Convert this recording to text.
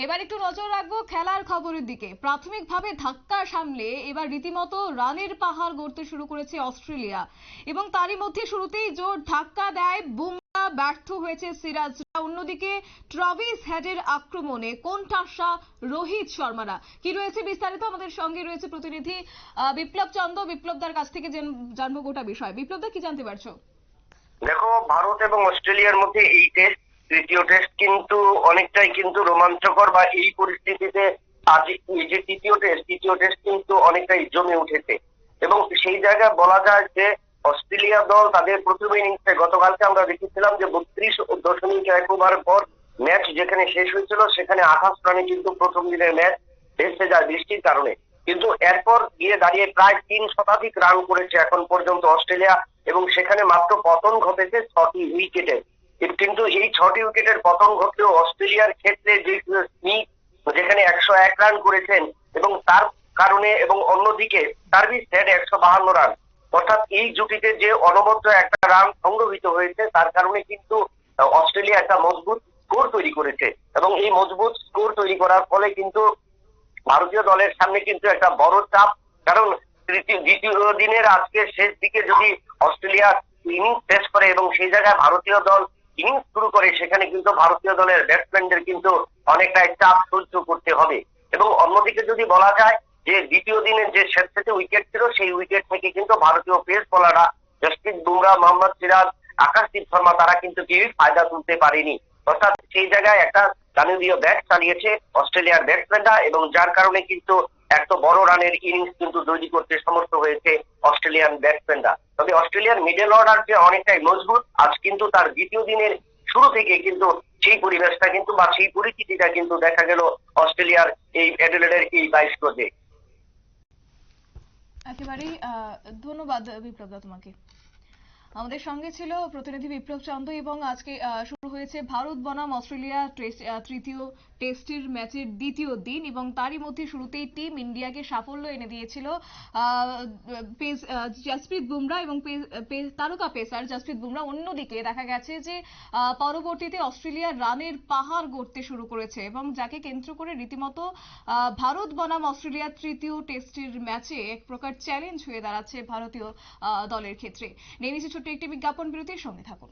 এবার একটু নজর রাখবো খেলার খবরের দিকে। প্রাথমিকভাবে ধাক্কা সামলে এবার রীতিমতো রানের পাহাড় গড়তে শুরু করেছে অস্ট্রেলিয়া এবং তারই মধ্যে শুরুতেই জোর ধাক্কা দেয় বুমরা, ব্যর্থ হয়েছে সিরাজরা। অন্যদিকে ট্রাভিস হেডের আক্রমণে কোণঠাসা রোহিত শর্মারা। কি রয়েছে বিস্তারিত, আমাদের সঙ্গে রয়েছে প্রতিনিধি বিপ্লব চন্দ। বিপ্লবদার কাছ থেকে জানবো গোটা বিষয়। বিপ্লবদা, কি জানতে পারছো? দেখো, ভারত এবং অস্ট্রেলিয়ার মধ্যে এই টেস্ট, তৃতীয় টেস্ট কিন্তু অনেকটাই কিন্তু রোমাঞ্চকর, বা এই পরিস্থিতিতে আজ এই যে তৃতীয় টেস্ট কিন্তু অনেকটাই জমে উঠেছে। এবং সেই জায়গায় বলা যায় যে অস্ট্রেলিয়া দল তাদের প্রথম ইনিংসে গতকালকে আমরা দেখেছিলাম যে 32.1 ওভার পর ম্যাচ যেখানে শেষ হয়েছিল সেখানে 28 রানে কিন্তু প্রথম দিনের ম্যাচ ভেস্তে যায় বৃষ্টির কারণে। কিন্তু এরপর গিয়ে দাঁড়িয়ে প্রায় 3 শতাধিক রান করেছে এখন পর্যন্ত অস্ট্রেলিয়া, এবং সেখানে মাত্র পতন ঘটেছে 6টি উইকেটে। কিন্তু এই 6টি উইকেটের পতন ঘটলেও অস্ট্রেলিয়ার ক্ষেত্রে যে স্মিথ যেখানে 101 রান করেছেন, এবং তার কারণে, এবং অন্যদিকে ট্রাভিস হেড 152 রান, অর্থাৎ এই জুটিতে যে অনবদ্য একটা রান সংগ্রহিত হয়েছে তার কারণে কিন্তু অস্ট্রেলিয়া একটা মজবুত স্কোর তৈরি করেছে। এবং এই মজবুত স্কোর তৈরি করার ফলে কিন্তু ভারতীয় দলের সামনে কিন্তু একটা বড় চাপ। কারণ দ্বিতীয় দিনের আজকে শেষ দিকে যদি অস্ট্রেলিয়া ইনিংস শেষ করে এবং সেই জায়গায় ভারতীয় দল ইনিংস শুরু করে, সেখানে কিন্তু ভারতীয় দলের ব্যাটসম্যানদের কিন্তু অনেকটাই চাপ সহ্য করতে হবে। এবং অন্যদিকে যদি বলা যায় যে দ্বিতীয় দিনের যে স্বেচ্ছাতে উইকেট ছিল, সেই উইকেট থেকে কিন্তু ভারতীয় পেস বোলাররা জসপ্রীত বুমরা, মোহাম্মদ সিরাজ, আকাশদীপ শর্মা তারা কিন্তু কেউই ফায়দা তুলতে পারেনি। অর্থাৎ সেই জায়গায় একটা দানবীয় ব্যাট চালিয়েছে অস্ট্রেলিয়ার ব্যাটসম্যানরা, এবং যার কারণে কিন্তু এত বড় রানের ইনিংস কিন্তু তৈরি করতে সমর্থ হয়েছে অস্ট্রেলিয়ান ব্যাটসম্যানরা। তবে অস্ট্রেলিয়ার মিডল অর্ডার যে অনেকটাই মজবুত, আজ কিন্তু তার দ্বিতীয় দিনের শুরু থেকে কিন্তু সেই পরিবেশটা কিন্তু বা সেই পরিস্থিতিটা কিন্তু দেখা গেল অস্ট্রেলিয়ার এই অ্যাডিলেডের এই 22 গজে। একেবারেই ধন্যবাদ বিপ্লবদা তোমাকে। আমাদের সঙ্গে ছিল প্রতিনিধি বিপ্লব চন্দ। এবং আজকে শুরু হয়েছে ভারত বনাম অস্ট্রেলিয়া তৃতীয় টেস্টের ম্যাচের দ্বিতীয় দিন, এবং তারই মধ্যে শুরুতেই টিম ইন্ডিয়াকে সাফল্য এনে দিয়েছিল জসপ্রীত বুমরা এবং তারকা পেসার জসপ্রীত বুমরা। অন্যদিকে দেখা গেছে যে পরবর্তীতে অস্ট্রেলিয়া রানের পাহাড় গড়তে শুরু করেছে, এবং যাকে কেন্দ্র করে রীতিমতো ভারত বনাম অস্ট্রেলিয়া তৃতীয় টেস্টের ম্যাচে এক প্রকার চ্যালেঞ্জ হয়ে দাঁড়াচ্ছে ভারতীয় দলের ক্ষেত্রে। নেমেছে ছোট্ট একটি বিজ্ঞাপন বিরতির, সঙ্গে থাকুন।